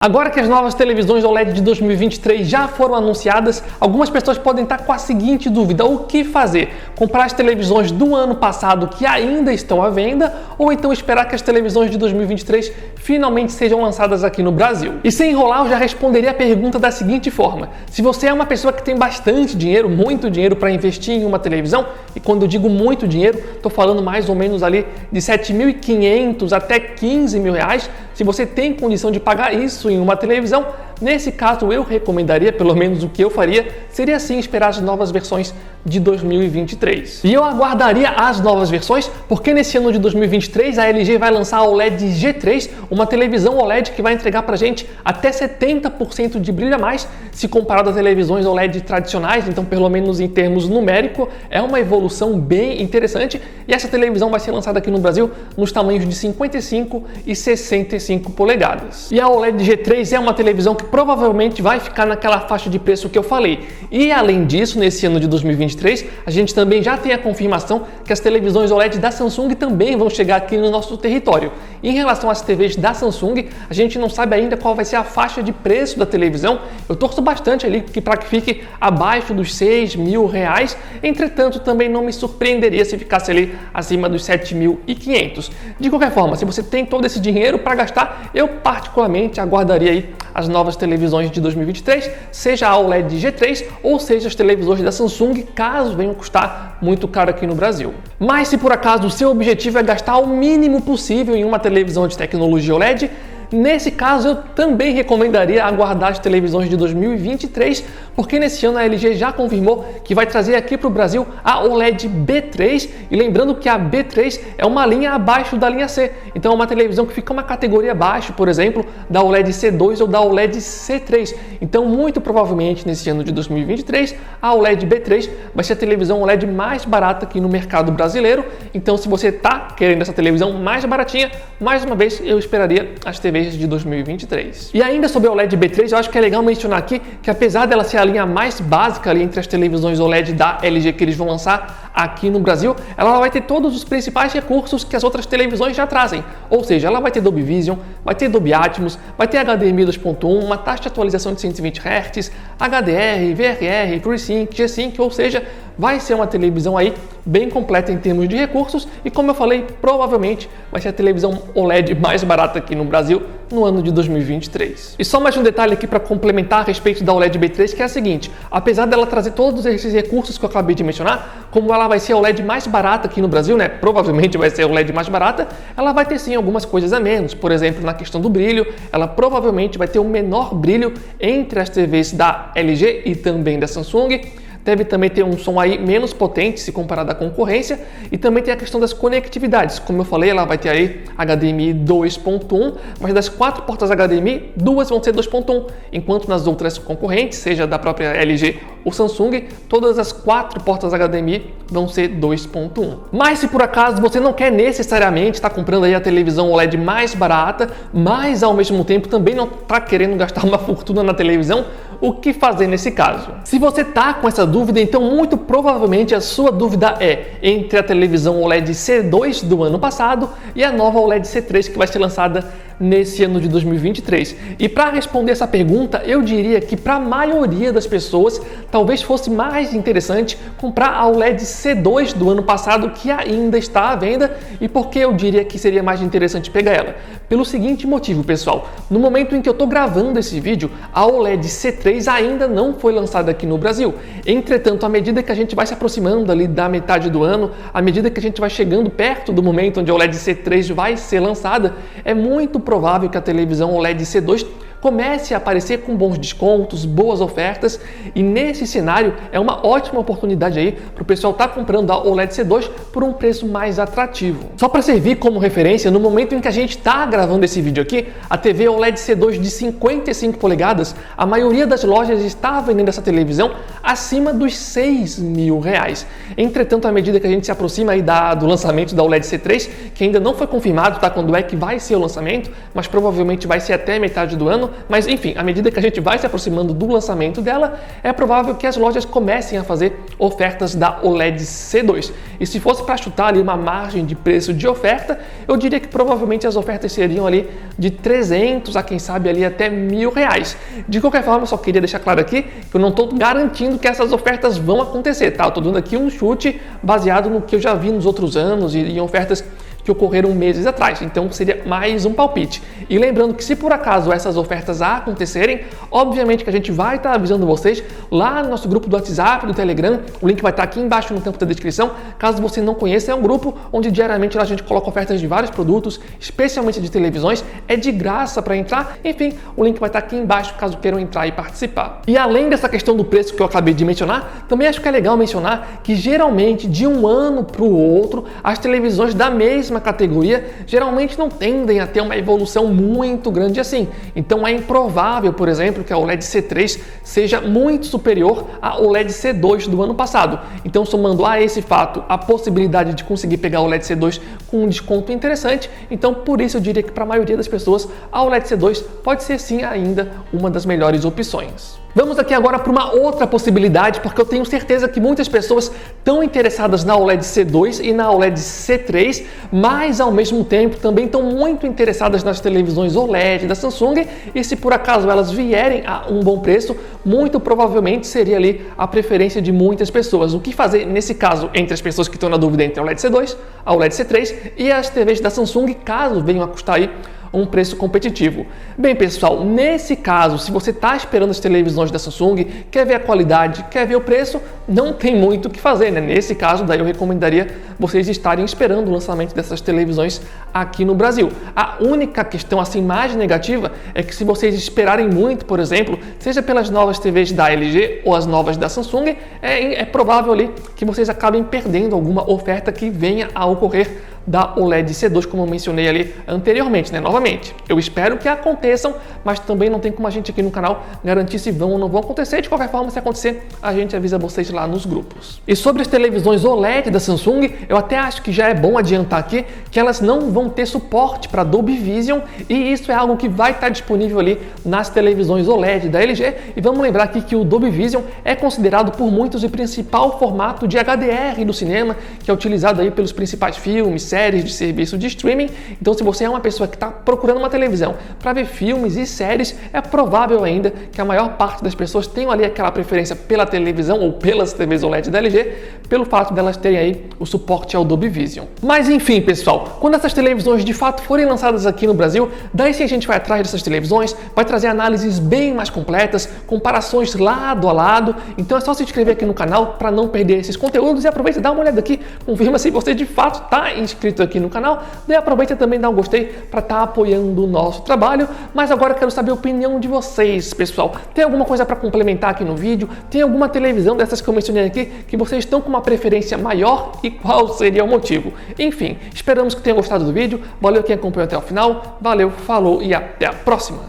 Agora que as novas televisões OLED de 2023 já foram anunciadas, algumas pessoas podem estar com a seguinte dúvida: o que fazer? Comprar as televisões do ano passado que ainda estão à venda ou então esperar que as televisões de 2023 finalmente sejam lançadas aqui no Brasil? E sem enrolar, eu já responderia a pergunta da seguinte forma: se você é uma pessoa que tem bastante dinheiro, muito dinheiro para investir em uma televisão, e quando eu digo muito dinheiro, estou falando mais ou menos ali de R$7.500 até R$15.000, se você tem condição de pagar isso em uma televisão, nesse caso eu recomendaria, pelo menos o que eu faria, seria sim esperar as novas versões de 2023. E eu aguardaria as novas versões, porque nesse ano de 2023 a LG vai lançar a OLED G3, uma televisão OLED que vai entregar pra gente até 70% de brilho a mais, se comparado a televisões OLED tradicionais, então pelo menos em termos numéricos, é uma evolução bem interessante, e essa televisão vai ser lançada aqui no Brasil nos tamanhos de 55 e 65 polegadas. E a OLED G3 é uma televisão que provavelmente vai ficar naquela faixa de preço que eu falei. E além disso, nesse ano de 2023, a gente também já tem a confirmação que as televisões OLED da Samsung também vão chegar aqui no nosso território. Em relação às TVs da Samsung, a gente não sabe ainda qual vai ser a faixa de preço da televisão. Eu torço bastante ali para que fique abaixo dos R$6.000. Entretanto, também não me surpreenderia se ficasse ali acima dos R$7.500. De qualquer forma, se você tem todo esse dinheiro para gastar, eu particularmente aguardaria aí as novas televisões de 2023, seja a OLED G3 ou seja as televisões da Samsung, caso venham custar muito caro aqui no Brasil. Mas se por acaso o seu objetivo é gastar o mínimo possível em uma televisão de tecnologia OLED, nesse caso, eu também recomendaria aguardar as televisões de 2023, porque nesse ano a LG já confirmou que vai trazer aqui para o Brasil a OLED B3, e lembrando que a B3 é uma linha abaixo da linha C, então é uma televisão que fica uma categoria abaixo, por exemplo, da OLED C2 ou da OLED C3. Então, muito provavelmente nesse ano de 2023, a OLED B3 vai ser a televisão OLED mais barata aqui no mercado brasileiro. Então, se você está querendo essa televisão mais baratinha, mais uma vez eu esperaria as TVs de 2023. E ainda sobre a OLED B3, eu acho que é legal mencionar aqui que apesar dela ser a linha mais básica ali entre as televisões OLED da LG que eles vão lançar aqui no Brasil, ela vai ter todos os principais recursos que as outras televisões já trazem. Ou seja, ela vai ter Dolby Vision, vai ter Dolby Atmos, vai ter HDMI 2.1, uma taxa de atualização de 120 Hz, HDR, VRR, FreeSync, G-Sync, ou seja, vai ser uma televisão aí bem completa em termos de recursos e, como eu falei, provavelmente vai ser a televisão OLED mais barata aqui no Brasil no ano de 2023. E só mais um detalhe aqui para complementar a respeito da OLED B3, que é a seguinte: apesar dela trazer todos esses recursos que eu acabei de mencionar, como ela vai ser a OLED mais barata aqui no Brasil, né? Provavelmente vai ser a OLED mais barata, ela vai ter sim algumas coisas a menos. Por exemplo, na questão do brilho, ela provavelmente vai ter um menor brilho entre as TVs da LG e também da Samsung. Deve também ter um som aí menos potente se comparado à concorrência, e também tem a questão das conectividades. Como eu falei, ela vai ter aí HDMI 2.1, mas das 4 portas HDMI, 2 vão ser 2.1, enquanto nas outras concorrentes, seja da própria LG ou Samsung, todas as 4 portas HDMI vão ser 2.1. Mas se por acaso você não quer necessariamente estar comprando aí a televisão OLED mais barata, mas ao mesmo tempo também não está querendo gastar uma fortuna na televisão, o que fazer nesse caso? Se você está com essa dúvida, então muito provavelmente a sua dúvida é entre a televisão OLED C2 do ano passado e a nova OLED C3 que vai ser lançada nesse ano de 2023. E para responder essa pergunta, eu diria que para a maioria das pessoas talvez fosse mais interessante comprar a OLED C2 do ano passado, que ainda está à venda. E por que eu diria que seria mais interessante pegar ela? Pelo seguinte motivo, pessoal: no momento em que eu estou gravando esse vídeo, a OLED C3 ainda não foi lançada aqui no Brasil. Entretanto, à medida que a gente vai se aproximando ali da metade do ano, à medida que a gente vai chegando perto do momento onde a OLED C3 vai ser lançada, é muito provável que a televisão OLED C2 comece a aparecer com bons descontos, boas ofertas, e nesse cenário é uma ótima oportunidade aí para o pessoal estar comprando a OLED C2 por um preço mais atrativo. Só para servir como referência, no momento em que a gente está gravando esse vídeo aqui, a TV OLED C2 de 55 polegadas, a maioria das lojas está vendendo essa televisão acima dos R$6.000. Entretanto, à medida que a gente se aproxima aí do lançamento da OLED C3, que ainda não foi confirmado, tá, quando é que vai ser o lançamento, mas provavelmente vai ser até metade do ano, ano, mas enfim, à medida que a gente vai se aproximando do lançamento dela, é provável que as lojas comecem a fazer ofertas da OLED C2. E se fosse para chutar ali uma margem de preço de oferta, eu diria que provavelmente as ofertas seriam ali de 300 a quem sabe ali até R$1.000. De qualquer forma, eu só queria deixar claro aqui que eu não estou garantindo que essas ofertas vão acontecer, tá? Eu estou dando aqui um chute baseado no que eu já vi nos outros anos e em ofertas que ocorreram meses atrás, então seria mais um palpite. E lembrando que se por acaso essas ofertas acontecerem, obviamente que a gente vai estar avisando vocês lá no nosso grupo do WhatsApp, do Telegram, o link vai estar aqui embaixo no campo da descrição. Caso você não conheça, é um grupo onde diariamente a gente coloca ofertas de vários produtos, especialmente de televisões, é de graça para entrar, enfim, o link vai estar aqui embaixo caso queiram entrar e participar. E além dessa questão do preço que eu acabei de mencionar, também acho que é legal mencionar que geralmente de um ano para o outro, as televisões da mesma categoria geralmente não tendem a ter uma evolução muito grande assim. Então é improvável, por exemplo, que a OLED C3 seja muito superior à OLED C2 do ano passado. Então, somando a esse fato a possibilidade de conseguir pegar a OLED C2 com um desconto interessante, então por isso eu diria que para a maioria das pessoas a OLED C2 pode ser sim ainda uma das melhores opções. Vamos aqui agora para uma outra possibilidade, porque eu tenho certeza que muitas pessoas estão interessadas na OLED C2 e na OLED C3, mas ao mesmo tempo também estão muito interessadas nas televisões OLED da Samsung, e se por acaso elas vierem a um bom preço, muito provavelmente seria ali a preferência de muitas pessoas. O que fazer nesse caso entre as pessoas que estão na dúvida entre a OLED C2, a OLED C3 e as TVs da Samsung, caso venham a custar aí um preço competitivo? Bem, pessoal, nesse caso, se você está esperando as televisões da Samsung, quer ver a qualidade, quer ver o preço, não tem muito o que fazer, né? Nesse caso, daí eu recomendaria vocês estarem esperando o lançamento dessas televisões aqui no Brasil. A única questão assim mais negativa é que se vocês esperarem muito, por exemplo, seja pelas novas TVs da LG ou as novas da Samsung, é provável ali que vocês acabem perdendo alguma oferta que venha a ocorrer da OLED C2, como eu mencionei ali anteriormente, né? Novamente, eu espero que aconteçam, mas também não tem como a gente aqui no canal garantir se vão ou não vão acontecer. De qualquer forma, se acontecer, a gente avisa vocês lá nos grupos. E sobre as televisões OLED da Samsung, eu até acho que já é bom adiantar aqui que elas não vão ter suporte para Dolby Vision, e isso é algo que vai estar disponível ali nas televisões OLED da LG. E vamos lembrar aqui que o Dolby Vision é considerado por muitos o principal formato de HDR do cinema, que é utilizado aí pelos principais filmes, séries de serviço de streaming. Então, se você é uma pessoa que está procurando uma televisão para ver filmes e séries, é provável ainda que a maior parte das pessoas tenham ali aquela preferência pela televisão ou pelas TVs OLED da LG, pelo fato delas terem aí o suporte ao Dolby Vision. Mas enfim, pessoal, quando essas televisões de fato forem lançadas aqui no Brasil, daí sim a gente vai atrás dessas televisões, vai trazer análises bem mais completas, comparações lado a lado. Então é só se inscrever aqui no canal para não perder esses conteúdos, e aproveita e dá uma olhada aqui, confirma se você de fato está inscrito aqui no canal, daí aproveita também e dá um gostei para estar apoiando o nosso trabalho. Mas agora eu quero saber a opinião de vocês, pessoal. Tem alguma coisa para complementar aqui no vídeo? Tem alguma televisão dessas que eu mencionei aqui que vocês estão com uma preferência maior, e qual seria o motivo? Enfim, esperamos que tenham gostado do vídeo. Valeu quem acompanhou até o final, valeu, falou e até a próxima!